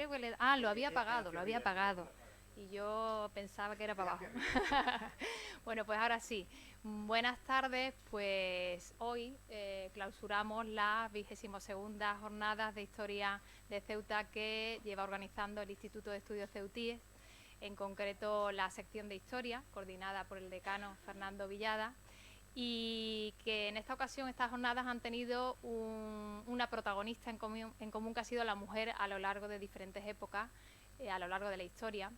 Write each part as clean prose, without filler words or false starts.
creo que le... lo había apagado, lo había apagado. Y yo pensaba que era para abajo. Bueno, pues ahora sí. Buenas tardes. Pues hoy clausuramos las 22ª jornadas de historia de Ceuta que lleva organizando el Instituto de Estudios Ceutíes, en concreto la sección de historia, coordinada por el decano Fernando Villada, y que en esta ocasión estas jornadas han tenido una protagonista en común que ha sido la mujer a lo largo de diferentes épocas, a lo largo de la historia.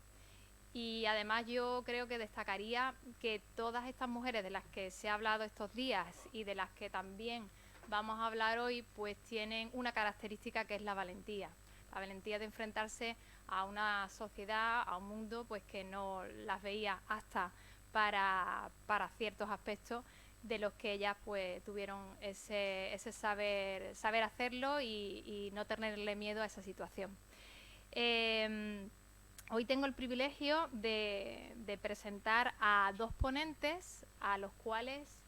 Y además yo creo que destacaría que todas estas mujeres de las que se ha hablado estos días y de las que también vamos a hablar hoy, pues tienen una característica que es la valentía de enfrentarse a una sociedad, a un mundo pues que no las veía aptas para ciertos aspectos, de los que ellas pues tuvieron ese saber hacerlo y no tenerle miedo a esa situación. Hoy tengo el privilegio de presentar a dos ponentes a los cuales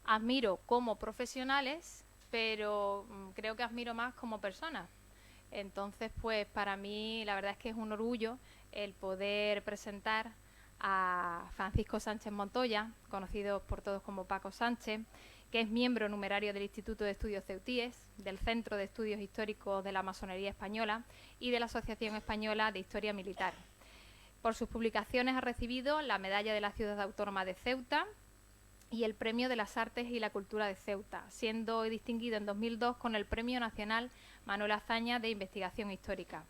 admiro como profesionales, pero creo que admiro más como personas. Entonces, pues para mí la verdad es que es un orgullo el poder presentar a Francisco Sánchez Montoya, conocido por todos como Paco Sánchez, que es miembro numerario del Instituto de Estudios Ceutíes, del Centro de Estudios Históricos de la Masonería Española y de la Asociación Española de Historia Militar. Por sus publicaciones ha recibido la Medalla de la Ciudad Autónoma de Ceuta y el Premio de las Artes y la Cultura de Ceuta, siendo distinguido en 2002 con el Premio Nacional Manuel Azaña de Investigación Histórica.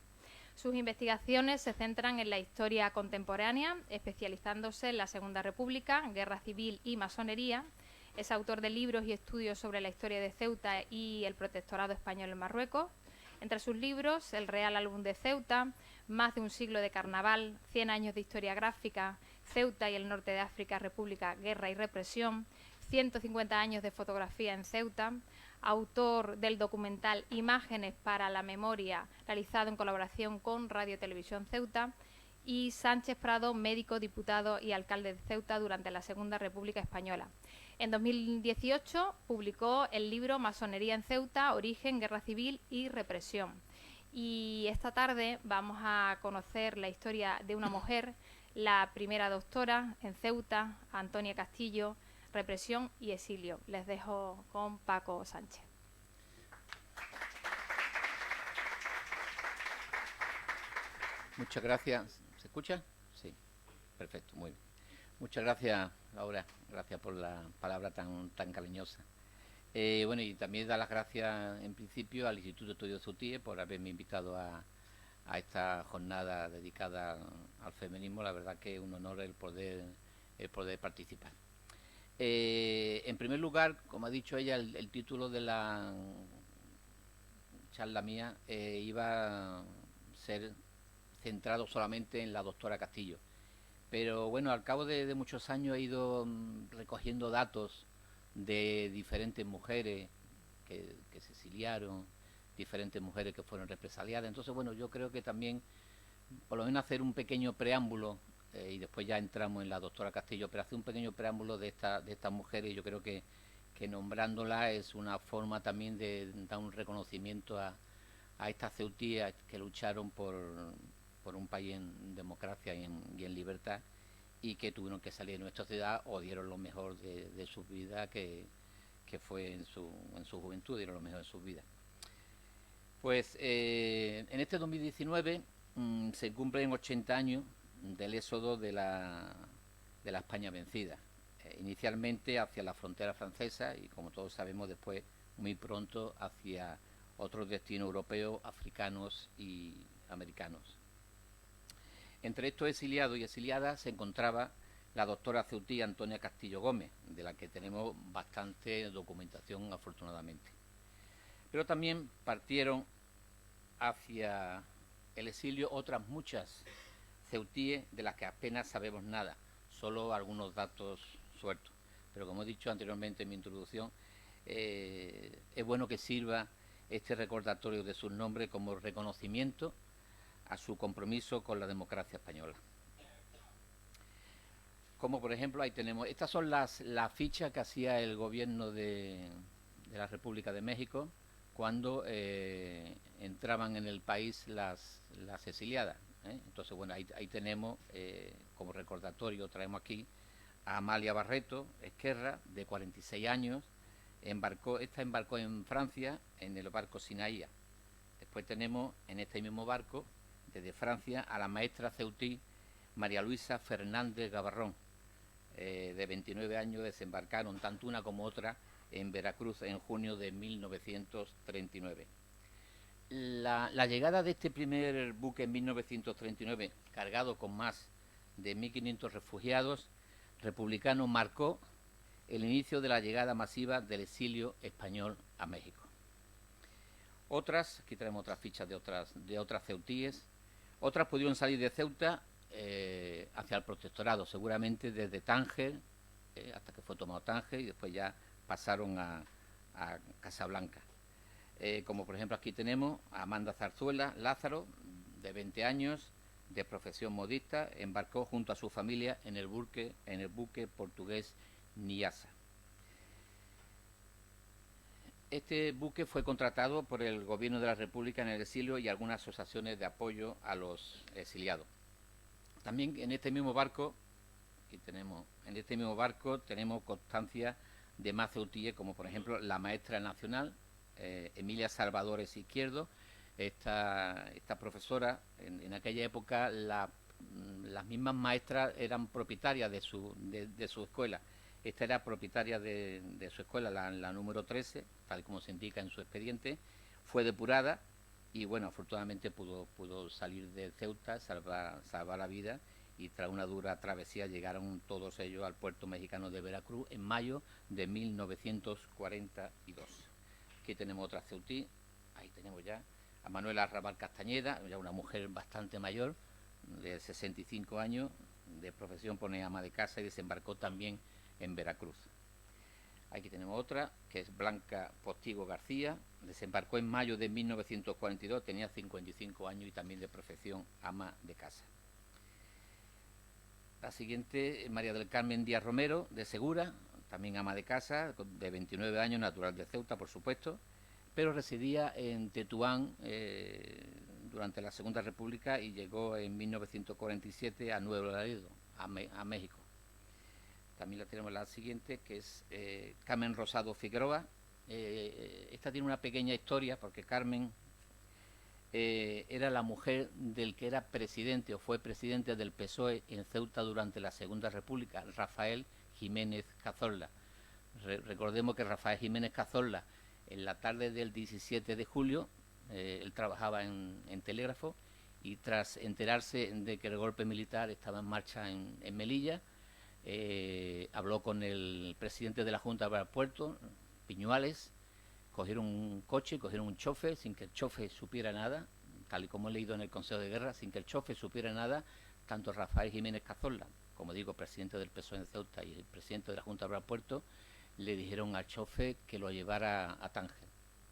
Sus investigaciones se centran en la historia contemporánea, especializándose en la Segunda República, Guerra Civil y Masonería. Es autor de libros y estudios sobre la historia de Ceuta y el protectorado español en Marruecos. Entre sus libros, El Real Álbum de Ceuta, Más de un siglo de carnaval, 100 años de historia gráfica, Ceuta y el norte de África, República, Guerra y Represión, 150 años de fotografía en Ceuta, autor del documental Imágenes para la Memoria, realizado en colaboración con Radio Televisión Ceuta, y Sánchez Prado, médico, diputado y alcalde de Ceuta durante la Segunda República Española. En 2018 publicó el libro Masonería en Ceuta, Origen, Guerra Civil y Represión. Y esta tarde vamos a conocer la historia de una mujer, la primera doctora en Ceuta, Antonia Castillo, Represión y Exilio. Les dejo con Paco Sánchez. Muchas gracias. ¿Se escucha? Sí, perfecto, muy bien. Muchas gracias, Laura. Gracias por la palabra tan cariñosa. Bueno, y también dar las gracias en principio al Instituto de Estudios Ceutíes por haberme invitado a esta jornada dedicada al feminismo. La verdad que es un honor el poder participar. En primer lugar, como ha dicho ella, el título de la charla mía iba a ser centrado solamente en la doctora Castillo. Pero bueno, al cabo de muchos años he ido recogiendo datos de diferentes mujeres que se exiliaron, diferentes mujeres que fueron represaliadas. Entonces, bueno, yo creo que también, por lo menos hacer un pequeño preámbulo, y después ya entramos en la doctora Castillo, pero hacer un pequeño preámbulo de estas mujeres, yo creo que nombrándolas es una forma también de dar un reconocimiento a estas ceutíes que lucharon por un país en democracia y en libertad, y que tuvieron que salir de nuestra ciudad o dieron lo mejor de sus vidas, que fue en su juventud, dieron lo mejor de sus vidas. Pues en este 2019 se cumplen 80 años del éxodo de la España vencida, inicialmente hacia la frontera francesa y, como todos sabemos, después muy pronto hacia otros destinos europeos, africanos y americanos. Entre estos exiliados y exiliadas se encontraba la doctora ceutí Antonia Castillo Gómez, de la que tenemos bastante documentación, afortunadamente. Pero también partieron hacia el exilio otras muchas ceutíes de las que apenas sabemos nada, solo algunos datos sueltos. Pero como he dicho anteriormente en mi introducción, es bueno que sirva este recordatorio de sus nombres como reconocimiento a su compromiso con la democracia española. Como por ejemplo, ahí tenemos, estas son las fichas que hacía el gobierno de la República de México cuando entraban en el país las exiliadas, ¿eh? Entonces, bueno, ahí tenemos, como recordatorio, traemos aquí a Amalia Barreto Esquerra, de 46 años. Esta embarcó en Francia en el barco Sinaía. Después tenemos en este mismo barco, desde Francia, a la maestra ceutí María Luisa Fernández Gavarrón, de 29 años. Desembarcaron tanto una como otra en Veracruz en junio de 1939. La llegada de este primer buque en 1939, cargado con más de 1.500 refugiados republicanos, marcó el inicio de la llegada masiva del exilio español a México. Aquí tenemos otras fichas de otras ceutíes. Otras pudieron salir de Ceuta hacia el protectorado, seguramente desde Tánger, hasta que fue tomado Tánger, y después ya pasaron a Casablanca. Como por ejemplo aquí tenemos a Amanda Zarzuela Lázaro, de 20 años, de profesión modista, embarcó junto a su familia en el buque portugués Niassa. Este buque fue contratado por el gobierno de la República en el exilio y algunas asociaciones de apoyo a los exiliados. También en este mismo barco, tenemos constancia de más ceutíes, como por ejemplo la maestra nacional, Emilia Salvadores Izquierdo. Esta profesora, en aquella época las mismas maestras eran propietarias de su escuela. Esta era propietaria de su escuela, la número 13, tal como se indica en su expediente. Fue depurada y, bueno, afortunadamente pudo salir de Ceuta, salvar la vida, y tras una dura travesía llegaron todos ellos al puerto mexicano de Veracruz en mayo de 1942. Aquí tenemos otra ceutí, ahí tenemos ya a Manuela Arrabal Castañeda, ya una mujer bastante mayor, de 65 años, de profesión pone ama de casa, y desembarcó también en Veracruz. Aquí tenemos otra, que es Blanca Postigo García, desembarcó en mayo de 1942, tenía 55 años y también de profesión ama de casa. La siguiente, María del Carmen Díaz Romero, de Segura, también ama de casa, de 29 años, natural de Ceuta, por supuesto, pero residía en Tetuán durante la Segunda República y llegó en 1947 a Nuevo Laredo, a México. También la tenemos la siguiente, que es Carmen Rosado Figueroa. Esta tiene una pequeña historia, porque Carmen era la mujer del que era presidente o fue presidente del PSOE en Ceuta durante la Segunda República, Rafael Jiménez Cazorla. Recordemos que Rafael Jiménez Cazorla, en la tarde del 17 de julio, él trabajaba en telégrafo, y tras enterarse de que el golpe militar estaba en marcha en Melilla, habló con el presidente de la Junta de Aeropuertos, Piñuales. Cogieron un coche, cogieron un chofer sin que el chofer supiera nada, tal y como he leído en el Consejo de Guerra, sin que el chofer supiera nada. Tanto Rafael Jiménez Cazorla, como digo, presidente del PSOE en Ceuta, y el presidente de la Junta de Aeropuertos, le dijeron al chofer que lo llevara a Tánger.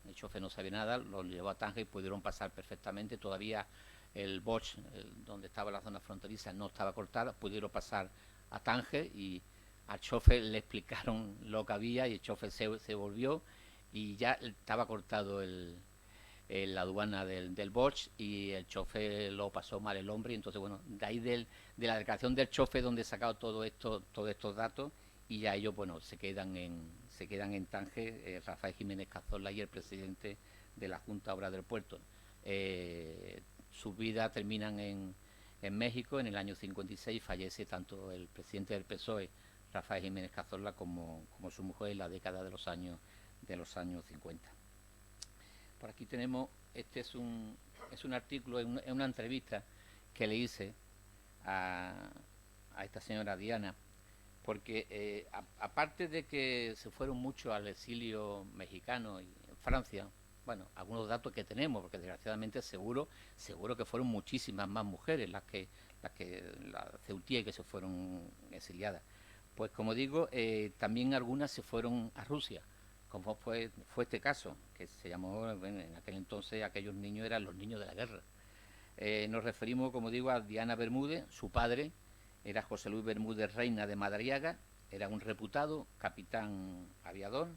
El chofer no sabía nada, lo llevó a Tánger y pudieron pasar perfectamente. Todavía el Bosch, donde estaba la zona fronteriza, no estaba cortada, pudieron pasar a Tánger, y al chofer le explicaron lo que había, y el chofer se volvió, y ya estaba cortado la aduana del Bosch, y el chofer lo pasó mal el hombre. Y entonces, bueno, de ahí de la declaración del chofer donde he sacado todos estos datos, y ya ellos, bueno, se quedan en Tánger, Rafael Jiménez Cazorla y el presidente de la Junta Obra del Puerto. Sus vidas terminan en México en el año 56. Fallece tanto el presidente del PSOE, Rafael Jiménez Cazorla, como su mujer, en la década de los años 50. Por aquí tenemos, este es un artículo, en una entrevista que le hice a esta señora Diana, porque aparte de que se fueron muchos al exilio mexicano y en Francia, bueno, algunos datos que tenemos, porque desgraciadamente seguro que fueron muchísimas más mujeres las ceutíes que se fueron exiliadas. Pues como digo, también algunas se fueron a Rusia, como fue este caso, que se llamó, bueno, en aquel entonces aquellos niños eran los niños de la guerra. Nos referimos, como digo, a Diana Bermúdez. Su padre era José Luis Bermúdez Reina de Madariaga, era un reputado capitán aviador.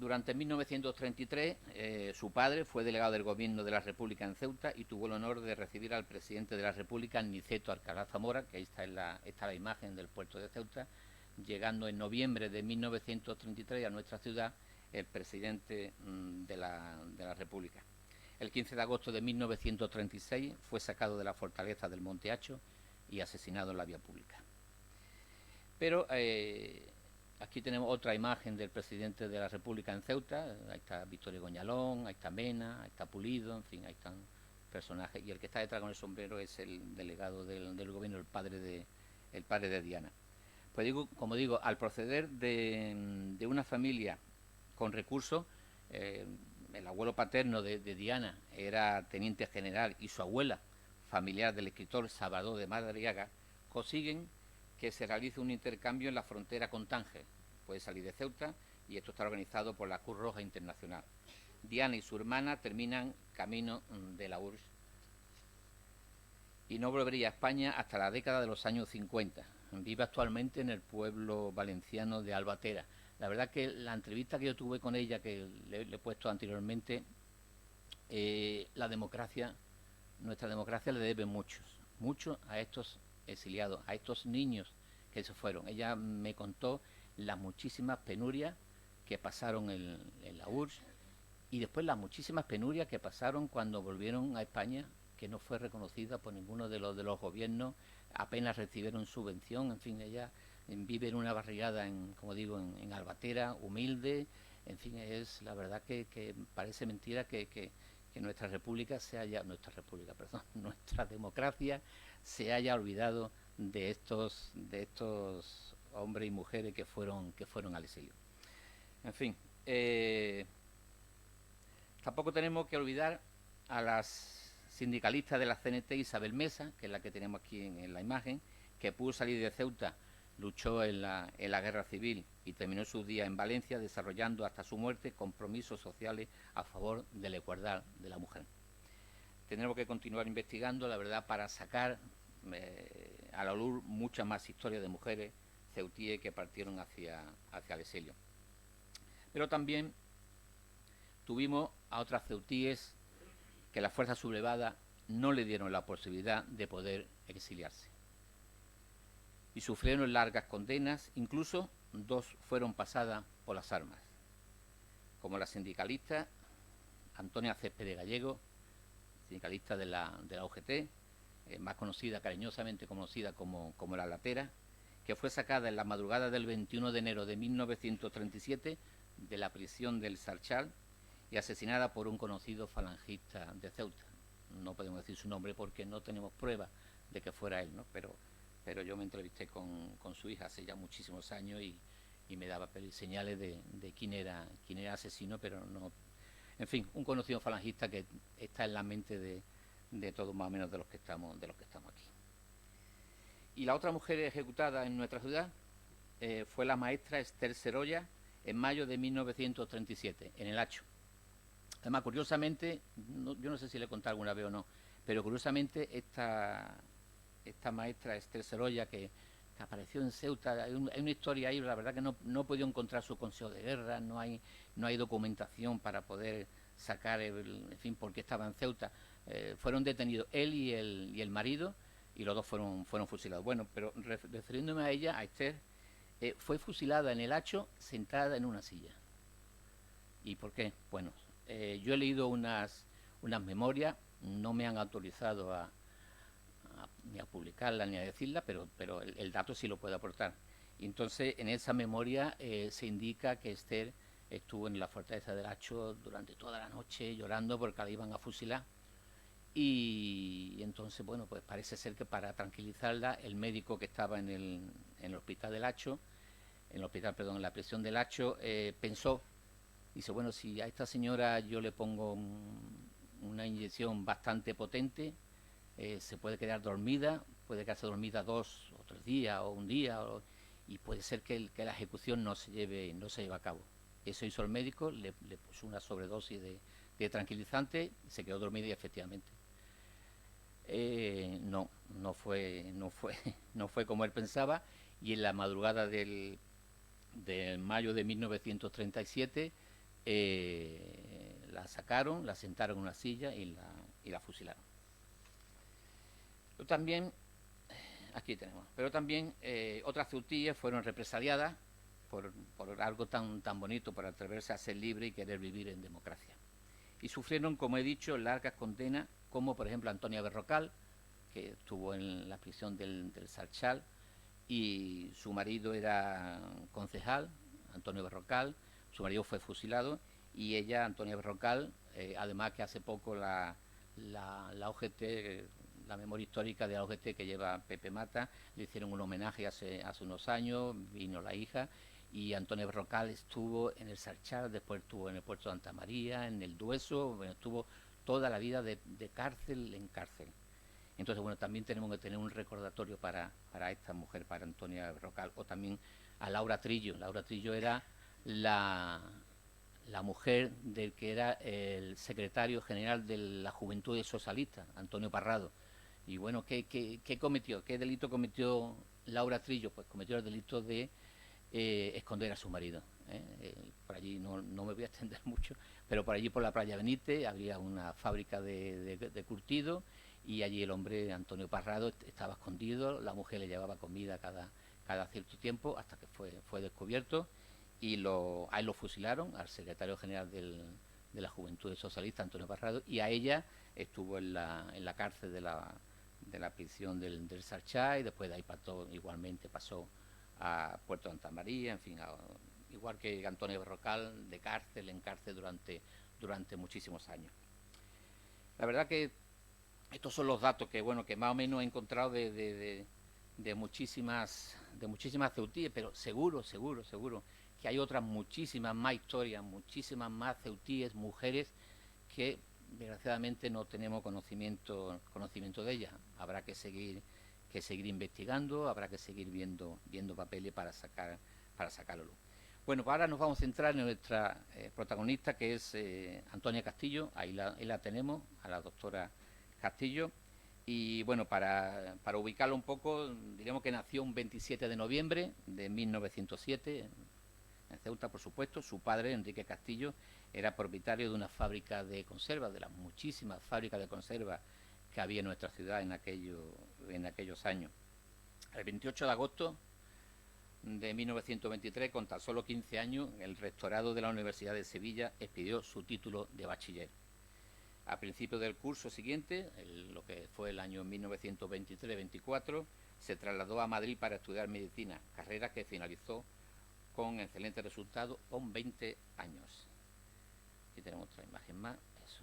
Durante 1933, su padre fue delegado del gobierno de la República en Ceuta y tuvo el honor de recibir al presidente de la República, Niceto Alcalá Zamora, que ahí está la imagen del puerto de Ceuta, llegando en noviembre de 1933 a nuestra ciudad el presidente de la República. El 15 de agosto de 1936 fue sacado de la fortaleza del Monte Hacho y asesinado en la vía pública. Pero aquí tenemos otra imagen del presidente de la República en Ceuta. Ahí está Victorio Goñalón, ahí está Mena, ahí está Pulido, en fin, ahí están personajes. Y el que está detrás con el sombrero es el delegado del gobierno, el padre de Diana. Pues digo, como digo, al proceder de una familia con recursos, el abuelo paterno de Diana era teniente general y su abuela, familiar del escritor Salvador de Madariaga, consiguen que se realice un intercambio en la frontera con Tánger. Puede salir de Ceuta y esto está organizado por la Cruz Roja Internacional. Diana y su hermana terminan camino de la URSS y no volvería a España hasta la década de los años 50. Vive actualmente en el pueblo valenciano de Albatera. La verdad que la entrevista que yo tuve con ella, que le he puesto anteriormente, la democracia, nuestra democracia le debe mucho a estos exiliados, a estos niños que se fueron. Ella me contó las muchísimas penurias que pasaron en la URSS y después las muchísimas penurias que pasaron cuando volvieron a España, que no fue reconocida por ninguno de los gobiernos, apenas recibieron subvención. En fin, ella vive en una barriada, como digo, en Albatera, humilde. En fin, es la verdad que parece mentira que nuestra nuestra democracia se haya olvidado de estos hombres y mujeres que fueron al exilio. En fin, tampoco tenemos que olvidar a las sindicalistas de la CNT, Isabel Mesa, que es la que tenemos aquí en la imagen, que pudo salir de Ceuta, luchó en la guerra civil y terminó sus días en Valencia desarrollando hasta su muerte compromisos sociales a favor de la igualdad de la mujer. Tendremos que continuar investigando, la verdad, para sacar a la luz muchas más historias de mujeres ceutíes que partieron hacia el exilio. Pero también tuvimos a otras ceutíes que las fuerzas sublevadas no le dieron la posibilidad de poder exiliarse. Y sufrieron largas condenas, incluso 2 fueron pasadas por las armas, como la sindicalista Antonia Céspedes Gallego, sindicalista de la UGT, más conocida, cariñosamente conocida como la Latera, que fue sacada en la madrugada del 21 de enero de 1937 de la prisión del Sarchal y asesinada por un conocido falangista de Ceuta. No podemos decir su nombre porque no tenemos pruebas de que fuera él, ¿no? Pero yo me entrevisté con su hija hace ya muchísimos años y me daba señales de quién era asesino, pero no. En fin, un conocido falangista que está en la mente de todos más o menos de los que estamos aquí. Y la otra mujer ejecutada en nuestra ciudad fue la maestra Esther Serolla en mayo de 1937, en el Hacho. Además, curiosamente, yo no sé si le he contado alguna vez o no, pero curiosamente esta maestra Esther Serolla que apareció en Ceuta, hay una historia ahí, la verdad que no he podido encontrar su consejo de guerra, no hay documentación para poder sacar, en fin, por qué estaba en Ceuta. Fueron detenidos él y el marido, y los dos fueron fusilados. Bueno, pero refiriéndome a ella, a Esther, fue fusilada en el Hacho sentada en una silla. ¿Y por qué? Bueno, yo he leído unas memorias, no me han autorizado ni a publicarla ni a decirla, pero el dato sí lo puedo aportar. Y entonces en esa memoria se indica que Esther estuvo en la fortaleza del Hacho durante toda la noche llorando porque la iban a fusilar. Y entonces, bueno, pues parece ser que para tranquilizarla, el médico que estaba en el hospital del Hacho, en la prisión del Hacho, pensó, dice, bueno, si a esta señora yo le pongo una inyección bastante potente, se puede quedar dormida, puede quedarse dormida 2 o 3 días o un día, y puede ser que la ejecución no se lleve a cabo. Eso hizo el médico, le puso una sobredosis de tranquilizante, se quedó dormida y efectivamente. No fue como él pensaba, y en la madrugada del mayo de 1937 la sacaron, la sentaron en una silla y la fusilaron. Pero también, aquí tenemos, pero también otras ceutíes fueron represaliadas por algo tan bonito, por atreverse a ser libre y querer vivir en democracia. Y sufrieron, como he dicho, largas condenas, como por ejemplo Antonia Berrocal, que estuvo en la prisión del Sarchal, y su marido era concejal, Antonio Berrocal, su marido fue fusilado, y ella, Antonia Berrocal, además que hace poco la OGT, la memoria histórica de la OGT que lleva Pepe Mata, le hicieron un homenaje hace unos años, vino la hija, y Antonio Berrocal estuvo en el Sarchal, después estuvo en el puerto de Santa María, en el Dueso, bueno, estuvo toda la vida de cárcel en cárcel. Entonces, bueno, también tenemos que tener un recordatorio para esta mujer, para Antonia Berrocal, o también a Laura Trillo. Laura Trillo era la mujer del que era el secretario general de la Juventud Socialista, Antonio Parrado. Y bueno, ¿qué cometió? ¿Qué delito cometió Laura Trillo? Pues cometió el delito de esconder a su marido. Por allí no me voy a extender mucho, pero por allí por la playa Benítez había una fábrica de curtido, y allí el hombre, Antonio Parrado, estaba escondido, la mujer le llevaba comida cada cierto tiempo hasta que fue descubierto, y a él lo fusilaron, al secretario general de la Juventud Socialista, Antonio Parrado, y a ella estuvo en la cárcel de la prisión del Sarchá, y después de ahí igualmente pasó a Puerto de Santa María, en fin, igual que Antonio Berrocal, de cárcel en cárcel durante muchísimos años. La verdad que estos son los datos que más o menos he encontrado de muchísimas ceutíes, pero seguro que hay otras muchísimas más historias, muchísimas más ceutíes, mujeres, que desgraciadamente no tenemos conocimiento de ellas. Habrá que seguir investigando, habrá que seguir viendo papeles para sacarlo. Bueno, pues ahora nos vamos a centrar en nuestra protagonista, que es Antonia Castillo. Ahí la tenemos, a la doctora Castillo. Y bueno, para ubicarlo un poco, diremos que nació un 27 de noviembre de 1907 en Ceuta, por supuesto. Su padre, Enrique Castillo, era propietario de una fábrica de conservas, de las muchísimas fábricas de conservas que había en nuestra ciudad en aquellos años. El 28 de agosto de 1923, con tan solo 15 años, el rectorado de la Universidad de Sevilla expidió su título de bachiller. A principios del curso siguiente, lo que fue el año 1923-24, se trasladó a Madrid para estudiar medicina, carrera que finalizó con excelentes resultados con 20 años. Aquí tenemos otra imagen más. Eso.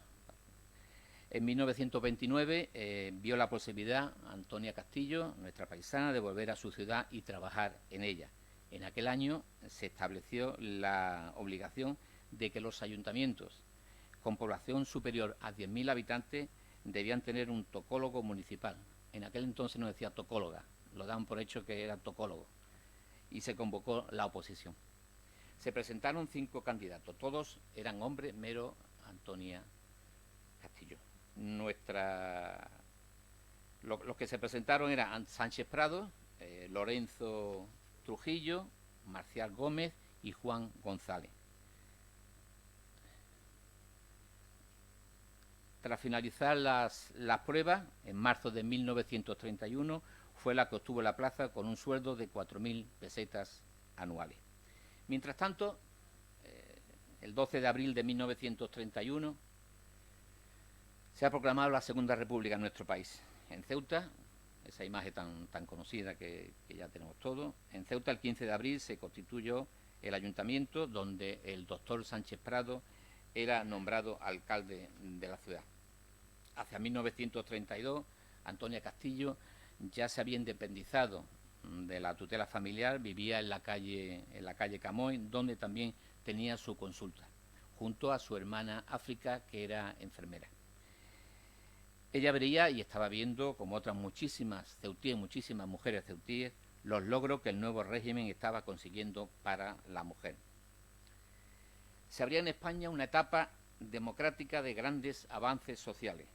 En 1929 vio la posibilidad Antonia Castillo, nuestra paisana, de volver a su ciudad y trabajar en ella. En aquel año se estableció la obligación de que los ayuntamientos con población superior a 10.000 habitantes debían tener un tocólogo municipal. En aquel entonces no decía tocóloga, lo daban por hecho que era tocólogo. Y se convocó la oposición. Se presentaron 5 candidatos, todos eran hombres, menos Antonia Castillo. Los que se presentaron eran Sánchez Prado, Lorenzo Trujillo, Marcial Gómez y Juan González. Tras finalizar las pruebas, en marzo de 1931, fue la que obtuvo la plaza con un sueldo de 4.000 pesetas anuales. Mientras tanto, el 12 de abril de 1931, se ha proclamado la Segunda República en nuestro país. En Ceuta, esa imagen tan conocida que ya tenemos todos, en Ceuta el 15 de abril se constituyó el ayuntamiento, donde el doctor Sánchez Prado era nombrado alcalde de la ciudad. Hacia 1932, Antonia Castillo ya se había independizado de la tutela familiar, vivía en la calle Camoy, donde también tenía su consulta, junto a su hermana África, que era enfermera. Ella veía y estaba viendo, como otras muchísimas ceutíes, muchísimas mujeres ceutíes, los logros que el nuevo régimen estaba consiguiendo para la mujer. Se abría en España una etapa democrática de grandes avances sociales,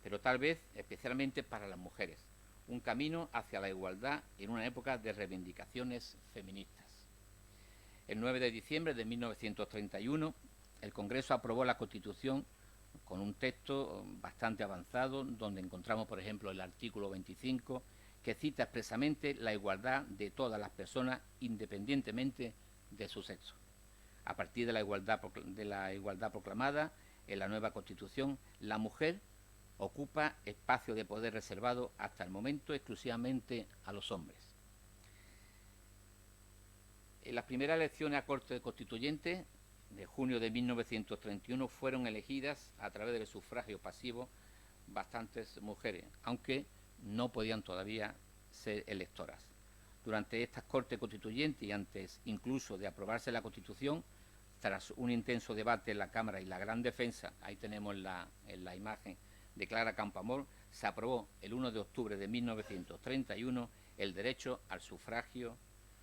pero tal vez especialmente para las mujeres, un camino hacia la igualdad en una época de reivindicaciones feministas. El 9 de diciembre de 1931 el Congreso aprobó la Constitución con un texto bastante avanzado, donde encontramos, por ejemplo, el artículo 25, que cita expresamente la igualdad de todas las personas independientemente de su sexo. A partir de la igualdad proclamada en la nueva Constitución, la mujer ocupa espacio de poder reservado hasta el momento exclusivamente a los hombres. En las primeras elecciones a Cortes Constituyentes de junio de 1931 fueron elegidas a través del sufragio pasivo bastantes mujeres, aunque no podían todavía ser electoras. Durante estas Cortes Constituyentes y antes incluso de aprobarse la Constitución, tras un intenso debate en la Cámara y la gran defensa, ahí tenemos en la imagen de Clara Campoamor, se aprobó el 1 de octubre de 1931 el derecho al sufragio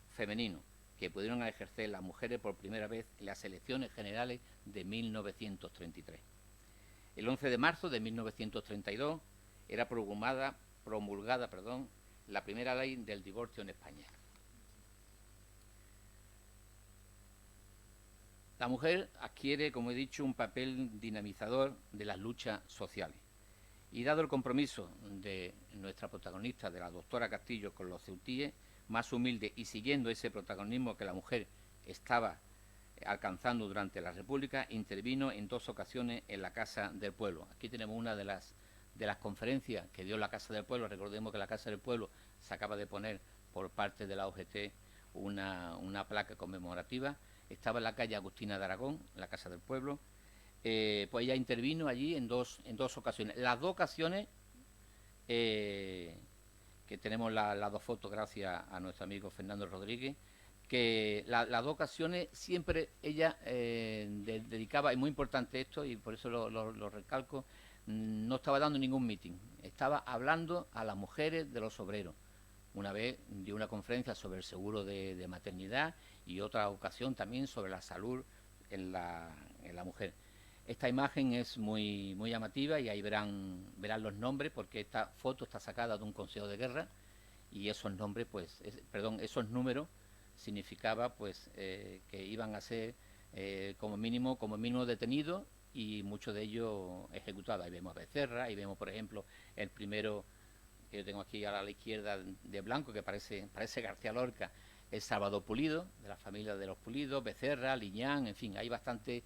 femenino, que pudieron ejercer las mujeres por primera vez en las elecciones generales de 1933. El 11 de marzo de 1932 era promulgada la primera ley del divorcio en España. La mujer adquiere, como he dicho, un papel dinamizador de las luchas sociales. Y dado el compromiso de nuestra protagonista, de la doctora Castillo, con los ceutíes, más humilde y siguiendo ese protagonismo que la mujer estaba alcanzando durante la República, intervino en 2 ocasiones en la Casa del Pueblo. Aquí tenemos una de las conferencias que dio la Casa del Pueblo. Recordemos que la Casa del Pueblo se acaba de poner por parte de la OGT una placa conmemorativa. Estaba en la calle Agustina de Aragón, la Casa del Pueblo. Pues ella intervino allí en dos ocasiones. Las 2 ocasiones, que tenemos las 2 fotos gracias a nuestro amigo Fernando Rodríguez, que las 2 ocasiones siempre ella dedicaba, y muy importante esto, y por eso lo recalco, no estaba dando ningún mitin, estaba hablando a las mujeres de los obreros. Una vez dio una conferencia sobre el seguro de maternidad y otra ocasión también sobre la salud en la mujer. Esta imagen es muy llamativa y ahí verán los nombres, porque esta foto está sacada de un consejo de guerra y esos nombres, esos números significaba pues que iban a ser como mínimo detenidos y muchos de ellos ejecutados. Ahí vemos a Becerra, ahí vemos, por ejemplo, el primero que yo tengo aquí a la izquierda de blanco, que parece García Lorca, es Salvador Pulido, de la familia de los Pulidos, Becerra, Liñán, en fin, hay bastante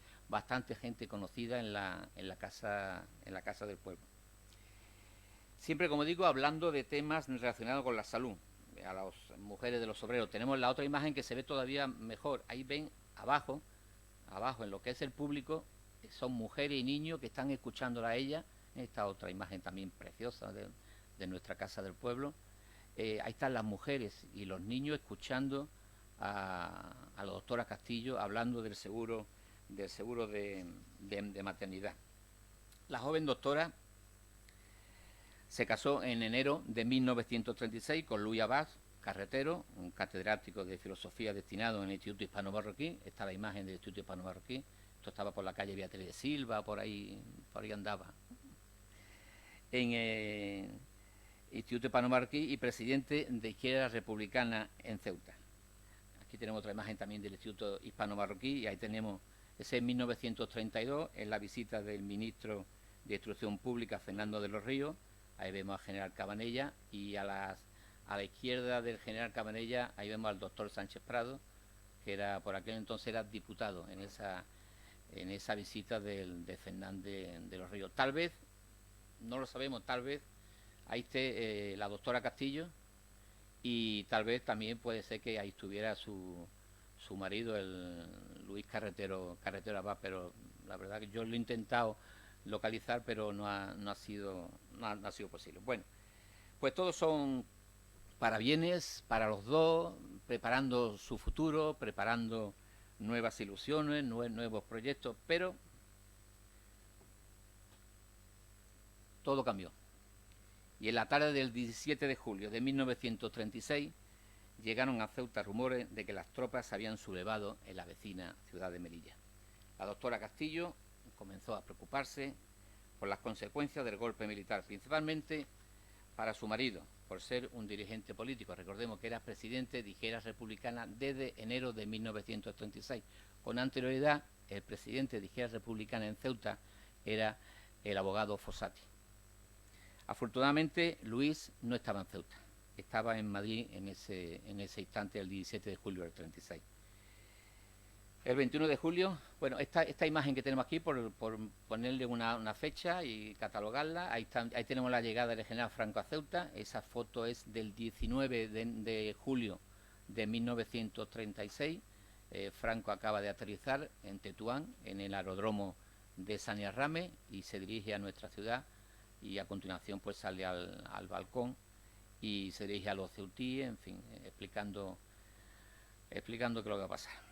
gente conocida en la casa del pueblo. Siempre, como digo, hablando de temas relacionados con la salud, a las mujeres de los obreros. Tenemos la otra imagen que se ve todavía mejor. Ahí ven abajo en lo que es el público, son mujeres y niños que están escuchándola a ella. Esta otra imagen también preciosa de nuestra Casa del Pueblo. Ahí están las mujeres y los niños escuchando a la doctora Castillo hablando del seguro de maternidad. La joven doctora se casó en enero de 1936 con Luis Abad Carretero, un catedrático de filosofía destinado en el Instituto Hispano-Marroquí. Está la imagen del Instituto Hispano-Marroquí. Esto estaba por la calle Beatriz de Silva, por ahí andaba. En el Instituto Hispano-Marroquí y presidente de Izquierda Republicana en Ceuta. Aquí tenemos otra imagen también del Instituto Hispano-Marroquí y ahí tenemos, ese en 1932, en la visita del ministro de Instrucción Pública, Fernando de los Ríos. Ahí vemos al general Cabanella y a la izquierda del general Cabanella, ahí vemos al doctor Sánchez Prado, que por aquel entonces era diputado en esa visita de Fernández de los Ríos. Tal vez, no lo sabemos, tal vez ahí esté la doctora Castillo y tal vez también puede ser que ahí estuviera su marido, el Luis Carretero Abad, pero la verdad que yo lo he intentado localizar, pero no ha sido posible. Bueno, pues todos son parabienes para los dos, preparando su futuro, preparando nuevas ilusiones, nuevos proyectos, pero todo cambió. Y en la tarde del 17 de julio de 1936 llegaron a Ceuta rumores de que las tropas se habían sublevado en la vecina ciudad de Melilla. La doctora Castillo comenzó a preocuparse por las consecuencias del golpe militar, principalmente para su marido, por ser un dirigente político. Recordemos que era presidente de Izquierda Republicana desde enero de 1936. Con anterioridad el presidente de Izquierda Republicana en Ceuta era el abogado Fossati. Afortunadamente, Luis no estaba en Ceuta, estaba en Madrid en ese instante, el 17 de julio del 36. El 21 de julio, bueno, esta imagen que tenemos aquí, por ponerle una fecha y catalogarla, ahí tenemos la llegada del general Franco a Ceuta. Esa foto es del 19 de julio de 1936. Franco acaba de aterrizar en Tetuán, en el aeródromo de Saniarrame, y se dirige a nuestra ciudad, y a continuación pues sale al balcón y se dirige a los ceutíes, en fin, explicando qué es lo que va a pasar.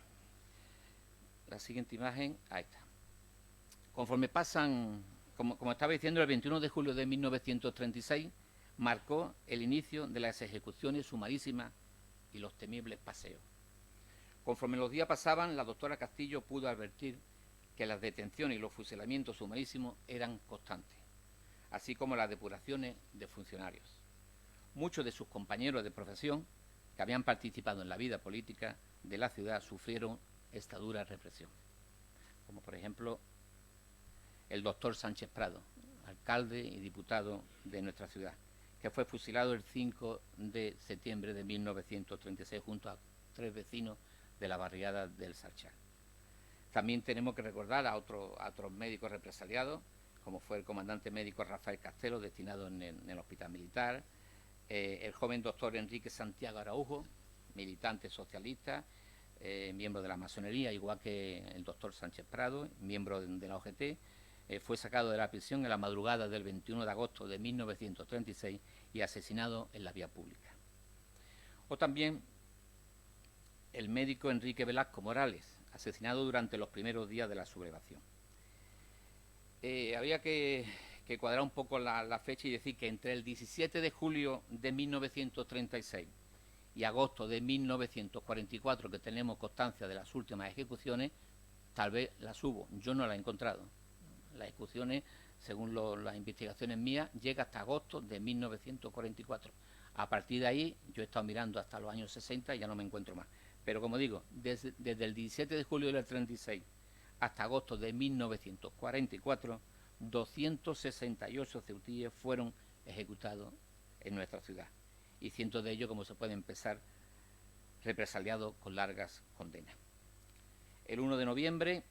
La siguiente imagen, ahí está. Conforme pasan, como estaba diciendo, el 21 de julio de 1936 marcó el inicio de las ejecuciones sumarísimas y los temibles paseos. Conforme los días pasaban, la doctora Castillo pudo advertir que las detenciones y los fusilamientos sumarísimos eran constantes, así como las depuraciones de funcionarios. Muchos de sus compañeros de profesión que habían participado en la vida política de la ciudad sufrieron esta dura represión, como por ejemplo el doctor Sánchez Prado, alcalde y diputado de nuestra ciudad, que fue fusilado el 5 de septiembre de 1936 junto a 3 vecinos de la barriada del Sarchar. También tenemos que recordar a otros médicos represaliados, como fue el comandante médico Rafael Castelo, destinado en el Hospital Militar, el joven doctor Enrique Santiago Araujo, militante socialista, miembro de la masonería, igual que el doctor Sánchez Prado, miembro de la OGT, fue sacado de la prisión en la madrugada del 21 de agosto de 1936 y asesinado en la vía pública. O también el médico Enrique Velasco Morales, asesinado durante los primeros días de la sublevación. Había que cuadrar un poco la fecha y decir que entre el 17 de julio de 1936 y agosto de 1944, que tenemos constancia de las últimas ejecuciones, tal vez las hubo, yo no las he encontrado. Las ejecuciones, según las investigaciones mías, llega hasta agosto de 1944. A partir de ahí, yo he estado mirando hasta los años 60 y ya no me encuentro más. Pero como digo, desde el 17 de julio del 36 hasta agosto de 1944, 268 ceutíes fueron ejecutados en nuestra ciudad. Y cientos de ellos, como se puede empezar, represaliados con largas condenas. El 1 de noviembre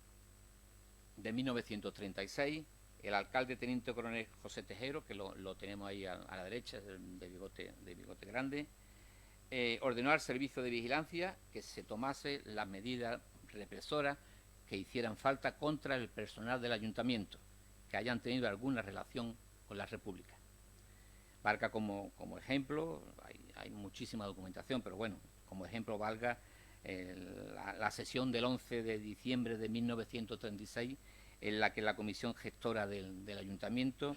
de 1936, el alcalde teniente coronel José Tejero, que lo tenemos ahí a la derecha, de bigote grande, ordenó al servicio de vigilancia que se tomase las medidas represoras que hicieran falta contra el personal del ayuntamiento que hayan tenido alguna relación con la República. Valga como ejemplo, hay muchísima documentación, pero bueno, como ejemplo valga la sesión del 11 de diciembre de 1936, en la que la comisión gestora del ayuntamiento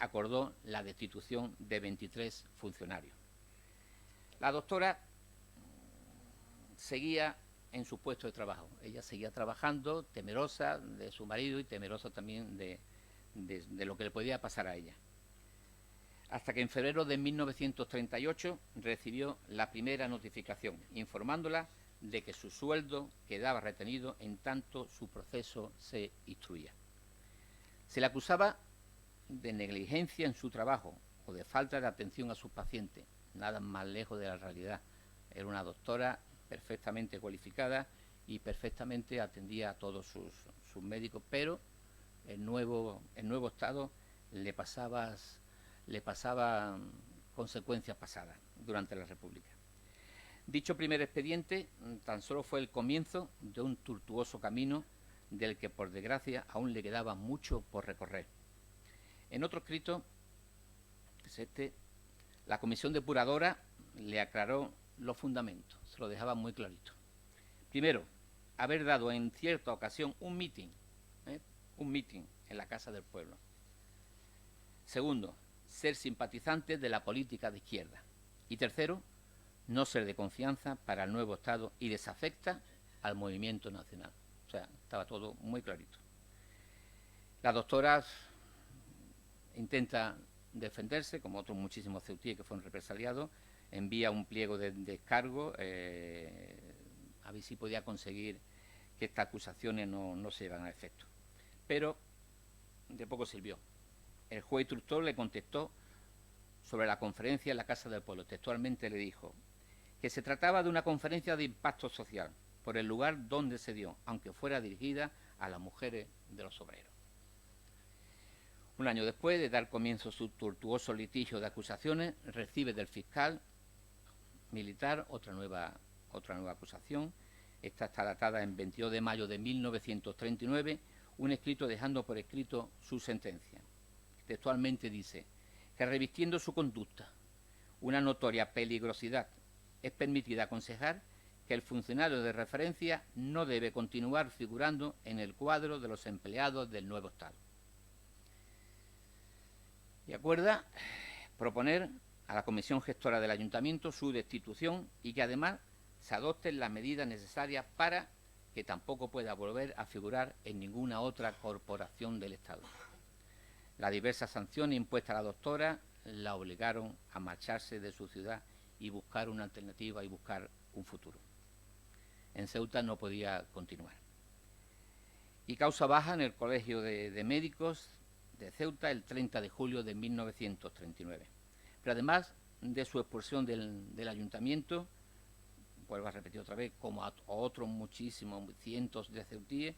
acordó la destitución de 23 funcionarios. La doctora seguía en su puesto de trabajo. Ella seguía trabajando, temerosa de su marido y temerosa también de lo que le podía pasar a ella. Hasta que en febrero de 1938 recibió la primera notificación, informándola de que su sueldo quedaba retenido en tanto su proceso se instruía. Se le acusaba de negligencia en su trabajo o de falta de atención a sus pacientes, nada más lejos de la realidad. Era una doctora perfectamente cualificada y perfectamente atendía a todos sus médicos, pero el nuevo estado le pasaba consecuencias pasadas durante la República. Dicho primer expediente tan solo fue el comienzo de un tortuoso camino del que, por desgracia, aún le quedaba mucho por recorrer. En otro escrito, que es este, la comisión depuradora le aclaró los fundamentos, se lo dejaba muy clarito. Primero, haber dado en cierta ocasión un mitin en la Casa del Pueblo. Segundo, ser simpatizante de la política de izquierda. Y tercero, no ser de confianza para el nuevo Estado y desafecta al movimiento nacional. O sea, estaba todo muy clarito. La doctora intenta defenderse, como otros muchísimos ceutíes que fueron represaliados, envía un pliego de descargo a ver si podía conseguir que estas acusaciones no se llevan a efecto. Pero de poco sirvió. El juez instructor le contestó sobre la conferencia en la Casa del Pueblo. Textualmente le dijo que se trataba de una conferencia de impacto social por el lugar donde se dio, aunque fuera dirigida a las mujeres de los obreros. Un año después de dar comienzo a su tortuoso litigio de acusaciones, recibe del fiscal militar otra nueva acusación. Esta está datada en 22 de mayo de 1939, un escrito dejando por escrito su sentencia. Textualmente dice que revistiendo su conducta una notoria peligrosidad, es permitida aconsejar que el funcionario de referencia no debe continuar figurando en el cuadro de los empleados del nuevo Estado. Y acuerda proponer a la comisión gestora del ayuntamiento su destitución y que además se adopten las medidas necesarias para que tampoco pueda volver a figurar en ninguna otra corporación del Estado. Las diversas sanciones impuestas a la doctora la obligaron a marcharse de su ciudad y buscar una alternativa y buscar un futuro. En Ceuta no podía continuar. Y causa baja en el Colegio de Médicos de Ceuta el 30 de julio de 1939. Pero además de su expulsión del ayuntamiento, vuelvo a repetir otra vez, como a otros muchísimos, cientos de ceutíes,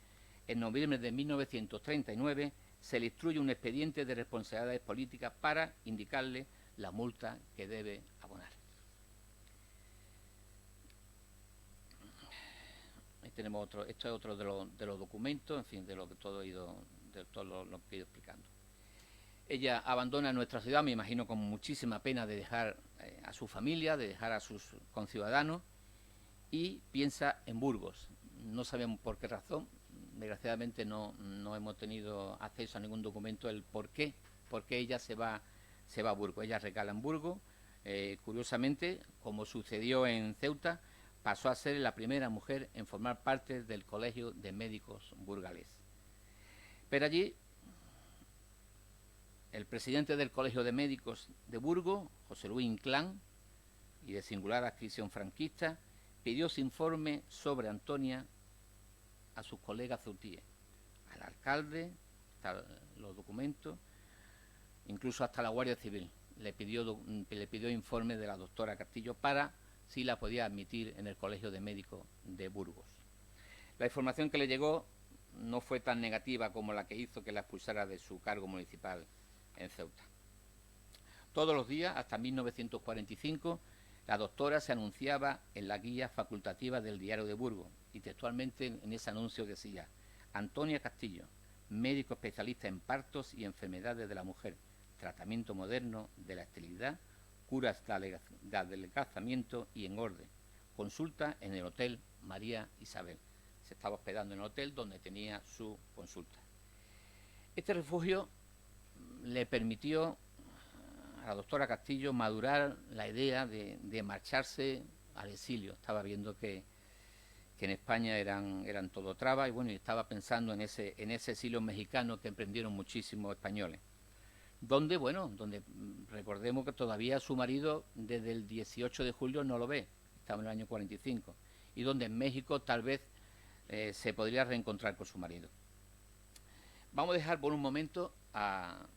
en noviembre de 1939 se le instruye un expediente de responsabilidades políticas para indicarle la multa que debe abonar. Ahí tenemos otro, esto es otro de los documentos, en fin, de lo que todo he ido explicando. Ella abandona nuestra ciudad, me imagino con muchísima pena de dejar a su familia, de dejar a sus conciudadanos, y piensa en Burgos. No sabemos por qué razón, desgraciadamente no hemos tenido acceso a ningún documento el por qué ella se va a Burgos. Ella recala en Burgos, curiosamente, como sucedió en Ceuta, pasó a ser la primera mujer en formar parte del Colegio de Médicos burgalés. Pero allí, el presidente del Colegio de Médicos de Burgos, José Luis Inclán, y de singular adscripción franquista, pidió su informe sobre Antonia a sus colegas ceutíes, al alcalde, hasta los documentos, incluso hasta la Guardia Civil. Le pidió informe de la doctora Castillo para si la podía admitir en el Colegio de Médicos de Burgos. La información que le llegó no fue tan negativa como la que hizo que la expulsara de su cargo municipal en Ceuta. Todos los días, hasta 1945, la doctora se anunciaba en la guía facultativa del Diario de Burgos y textualmente en ese anuncio decía: Antonia Castillo, médico especialista en partos y enfermedades de la mujer, tratamiento moderno de la esterilidad, curas de adelgazamiento y engorde. Consulta en el Hotel María Isabel. Se estaba hospedando en el hotel donde tenía su consulta. Este refugio le permitió a la doctora Castillo madurar la idea de marcharse al exilio. Estaba viendo que en España eran todo trabas y bueno, y estaba pensando en ese exilio mexicano que emprendieron muchísimos españoles. Donde recordemos que todavía su marido desde el 18 de julio no lo ve, estaba en el año 45, y donde en México tal vez se podría reencontrar con su marido. Vamos a dejar por un momento a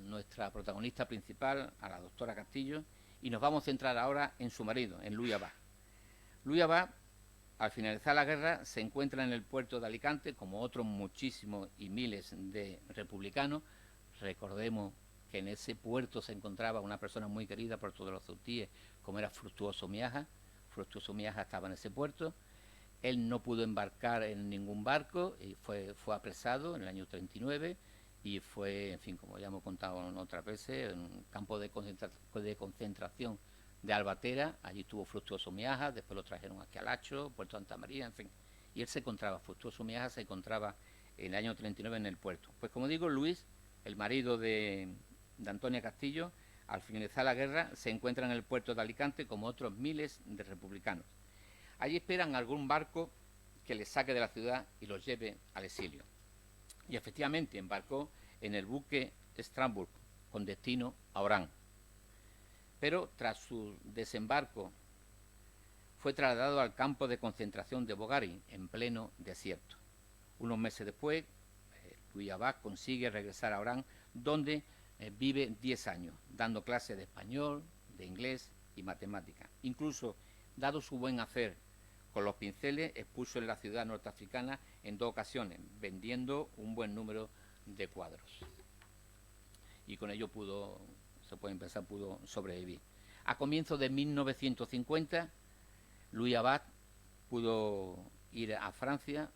nuestra protagonista principal, a la doctora Castillo, y nos vamos a centrar ahora en su marido, en Luis Abad. Luis Abad, al finalizar la guerra, se encuentra en el puerto de Alicante, como otros muchísimos y miles de republicanos. Recordemos que en ese puerto se encontraba una persona muy querida por todos los ceutíes, como era Fructuoso Miaja. Fructuoso Miaja estaba en ese puerto. Él no pudo embarcar en ningún barco y fue apresado en el año 39 y fue, en fin, como ya hemos contado otras veces, en un campo de concentración de Albatera. Allí estuvo Fructuoso Miaja, después lo trajeron aquí a Lacho, Puerto Santa María, en fin. Y él se encontraba, Fructuoso Miaja se encontraba en el año 39 en el puerto. Pues como digo, Luis, el marido de Antonia Castillo, al finalizar la guerra, se encuentra en el puerto de Alicante como otros miles de republicanos. Allí esperan algún barco que les saque de la ciudad y los lleve al exilio. Y efectivamente embarcó en el buque Strasbourg con destino a Orán. Pero tras su desembarco fue trasladado al campo de concentración de Bogari, en pleno desierto. Unos meses después, Louis Abad consigue regresar a Orán, donde vive 10 años, dando clases de español, de inglés y matemáticas. Incluso, dado su buen hacer con los pinceles, expuso en la ciudad norteafricana en 2 ocasiones, vendiendo un buen número de cuadros. Y con ello pudo sobrevivir. A comienzos de 1950, Louis Abad pudo ir a Francia,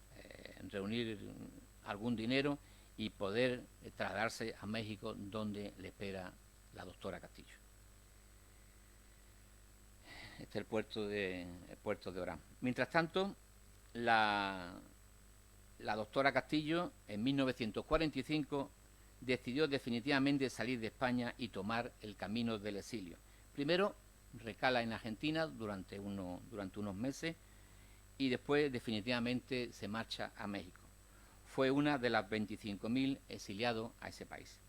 reunir algún dinero y poder trasladarse a México, donde le espera la doctora Castillo. Este es el puerto de Orán. Mientras tanto, la doctora Castillo, en 1945, decidió definitivamente salir de España y tomar el camino del exilio. Primero recala en Argentina durante unos meses y después definitivamente se marcha a México. Fue una de las 25.000 exiliados a ese país.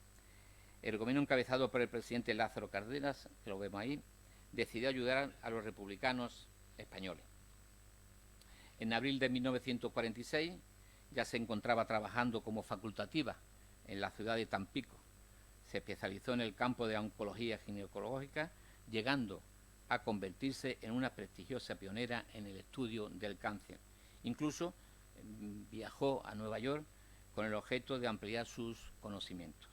El gobierno encabezado por el presidente Lázaro Cárdenas, que lo vemos ahí, decidió ayudar a los republicanos españoles. En abril de 1946 ya se encontraba trabajando como facultativa en la ciudad de Tampico. Se especializó en el campo de oncología ginecológica, llegando a convertirse en una prestigiosa pionera en el estudio del cáncer. Incluso viajó a Nueva York con el objeto de ampliar sus conocimientos.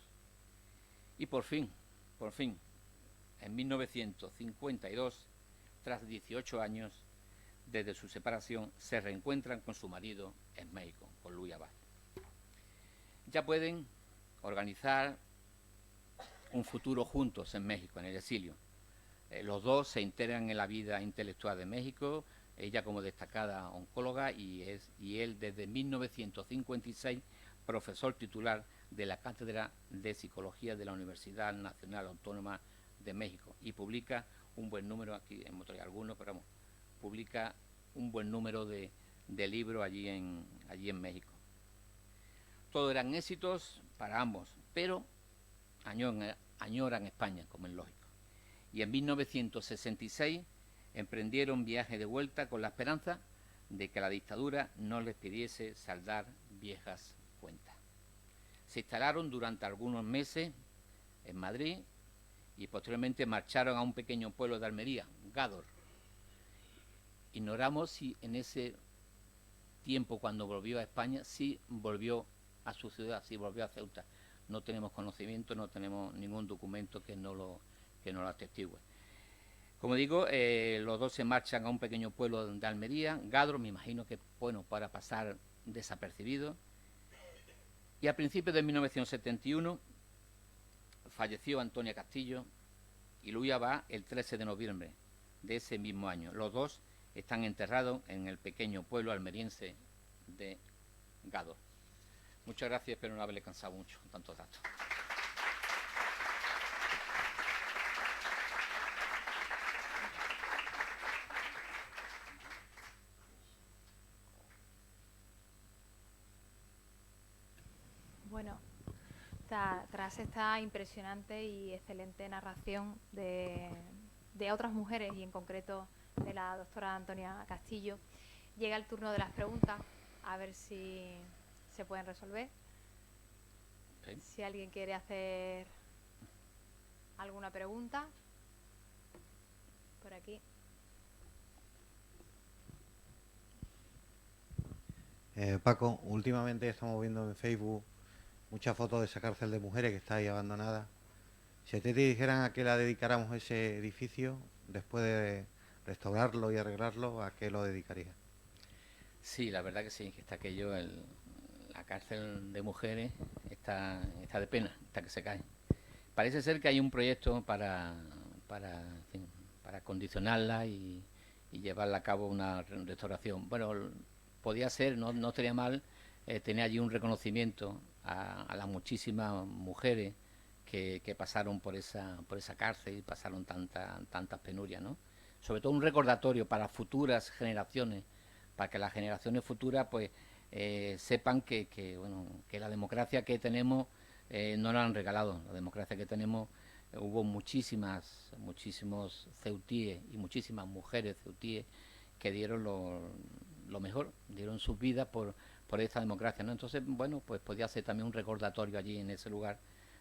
Y por fin, en 1952, tras 18 años desde su separación, se reencuentran con su marido en México, con Louis Abad. Ya pueden organizar un futuro juntos en México, en el exilio. Los dos se integran en la vida intelectual de México, ella como destacada oncóloga y él desde 1956 profesor titular de la Cátedra de Psicología de la Universidad Nacional Autónoma de México, y publica un buen número, aquí hemos traído algunos, pero vamos, publica un buen número de libros allí en México. Todos eran éxitos para ambos, pero añoran España, como es lógico. Y en 1966 emprendieron viaje de vuelta con la esperanza de que la dictadura no les pidiese saldar viejas cuentas. Se instalaron durante algunos meses en Madrid y posteriormente marcharon a un pequeño pueblo de Almería, Gádor. Ignoramos si en ese tiempo, cuando volvió a España, sí volvió a su ciudad, sí volvió a Ceuta. No tenemos conocimiento, no tenemos ningún documento que no lo atestigue. Como digo, los dos se marchan a un pequeño pueblo de Almería, Gádor, me imagino que, bueno, para pasar desapercibido. Y a principios de 1971 falleció Antonia Castillo y Louis Abad el 13 de noviembre de ese mismo año. Los dos están enterrados en el pequeño pueblo almeriense de Gádor. Muchas gracias, espero no haberle cansado mucho con tantos datos. Bueno, tras esta impresionante y excelente narración de otras mujeres y en concreto de la doctora Antonia Castillo, llega el turno de las preguntas, a ver si se pueden resolver. Okay. Si alguien quiere hacer alguna pregunta, por aquí. Paco, últimamente estamos viendo en Facebook muchas fotos de esa cárcel de mujeres que está ahí abandonada. Si a ti te dijeran a qué la dedicáramos ese edificio, después de restaurarlo y arreglarlo, ¿a qué lo dedicarías? Sí, la verdad que sí, que está aquello, la cárcel de mujeres está de pena, está que se cae. Parece ser que hay un proyecto para acondicionarla y llevarla a cabo una restauración. Bueno, podía ser, no estaría mal tener allí un reconocimiento a las muchísimas mujeres que pasaron por esa cárcel y pasaron tantas penurias, ¿no? Sobre todo un recordatorio para futuras generaciones, para que las generaciones futuras pues sepan que la democracia que tenemos no la han regalado. La democracia que tenemos, hubo muchísimos ceutíes y muchísimas mujeres ceutíes que dieron lo mejor, dieron sus vidas por esta democracia, ¿no? Entonces, bueno, pues podía ser también un recordatorio allí en ese lugar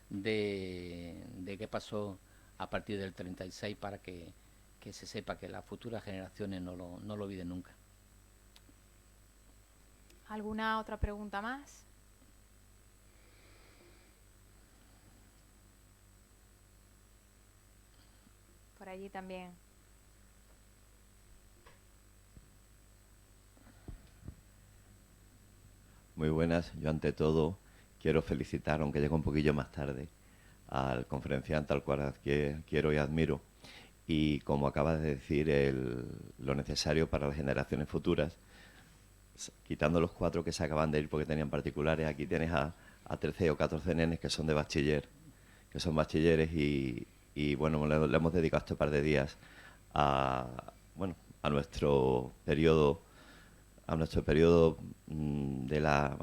de qué pasó a partir del 36 para que se sepa, que las futuras generaciones no lo olviden nunca. ¿Alguna otra pregunta más? Por allí también. Muy buenas. Yo ante todo quiero felicitar, aunque llego un poquillo más tarde, al conferenciante al cual quiero y admiro. Y como acabas de decir, lo necesario para las generaciones futuras, quitando los 4 que se acaban de ir porque tenían particulares, aquí tienes a 13 o 14 nenes que son de bachiller, que son bachilleres y bueno, le hemos dedicado este par de días a nuestro periodo a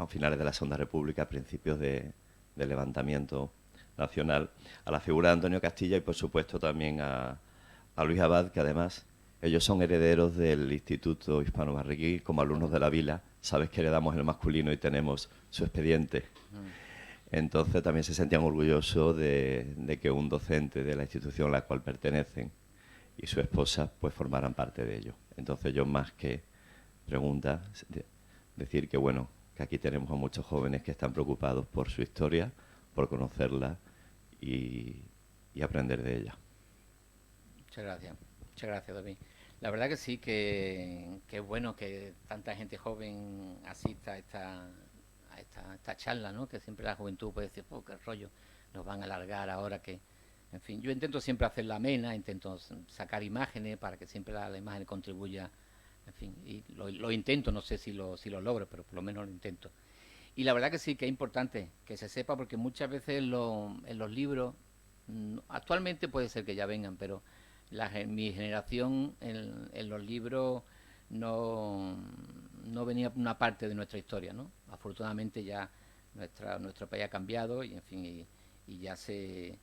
finales de la Segunda República, a principios del levantamiento nacional, a la figura de Antonio Castilla y por supuesto también a Luis Abad, que además ellos son herederos del Instituto Hispano-Marroquí. Como alumnos de la Vila, sabes que heredamos el masculino y tenemos su expediente. Entonces también se sentían orgullosos de que un docente de la institución a la cual pertenecen y su esposa pues formaran parte de ello. Entonces yo, más que pregunta, decir que bueno, que aquí tenemos a muchos jóvenes que están preocupados por su historia, por conocerla y aprender de ella. Muchas gracias, David. La verdad que sí, que es bueno que tanta gente joven asista a esta charla, ¿no? Que siempre la juventud puede decir, qué rollo, nos van a alargar ahora que... En fin, yo intento siempre hacerla amena, intento sacar imágenes para que siempre la imagen contribuya, en fin, y lo intento, no sé si lo logro, pero por lo menos lo intento. Y la verdad que sí, que es importante que se sepa, porque muchas veces en los libros, actualmente puede ser que ya vengan, pero mi generación en los libros no venía una parte de nuestra historia, ¿no? Afortunadamente ya nuestro país ha cambiado y en fin y ya se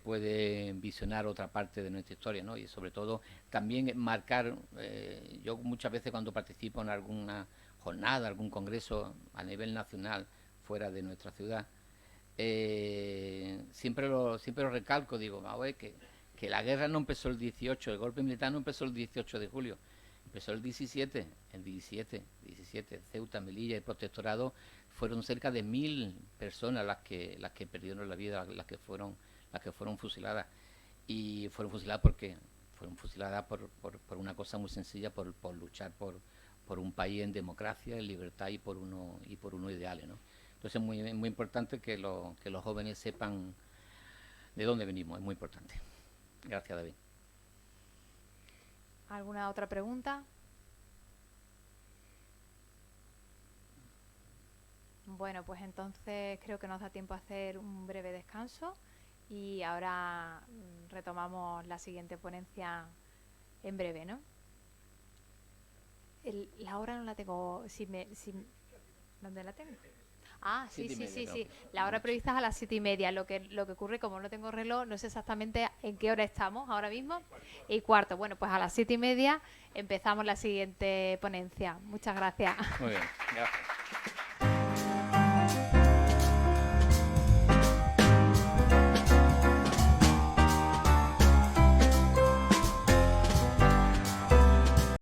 puede visionar otra parte de nuestra historia, ¿no? Y sobre todo también marcar, yo muchas veces cuando participo en alguna jornada, algún congreso a nivel nacional fuera de nuestra ciudad, siempre lo recalco, digo, a ver, que la guerra no empezó el 18, el golpe militar no empezó el 18 de julio, empezó el 17, Ceuta, Melilla y Protectorado fueron cerca de 1000 personas las que perdieron la vida, las que fueron fusiladas. Y fueron fusiladas porque fueron fusiladas por una cosa muy sencilla, por luchar por un país en democracia, en libertad y por unos ideales, ¿no? Entonces es muy importante que los jóvenes sepan de dónde venimos, es muy importante. Gracias, David. ¿Alguna otra pregunta? Bueno, pues entonces creo que nos da tiempo a hacer un breve descanso y ahora retomamos la siguiente ponencia en breve, ¿no? La hora no la tengo. ¿Dónde la tengo? Ah, sí. La hora prevista es a las 7:30. Lo que ocurre, como no tengo reloj, no sé exactamente en qué hora estamos ahora mismo. Y cuarto. Bueno, pues a las 7:30 empezamos la siguiente ponencia. Muchas gracias. Muy bien, gracias.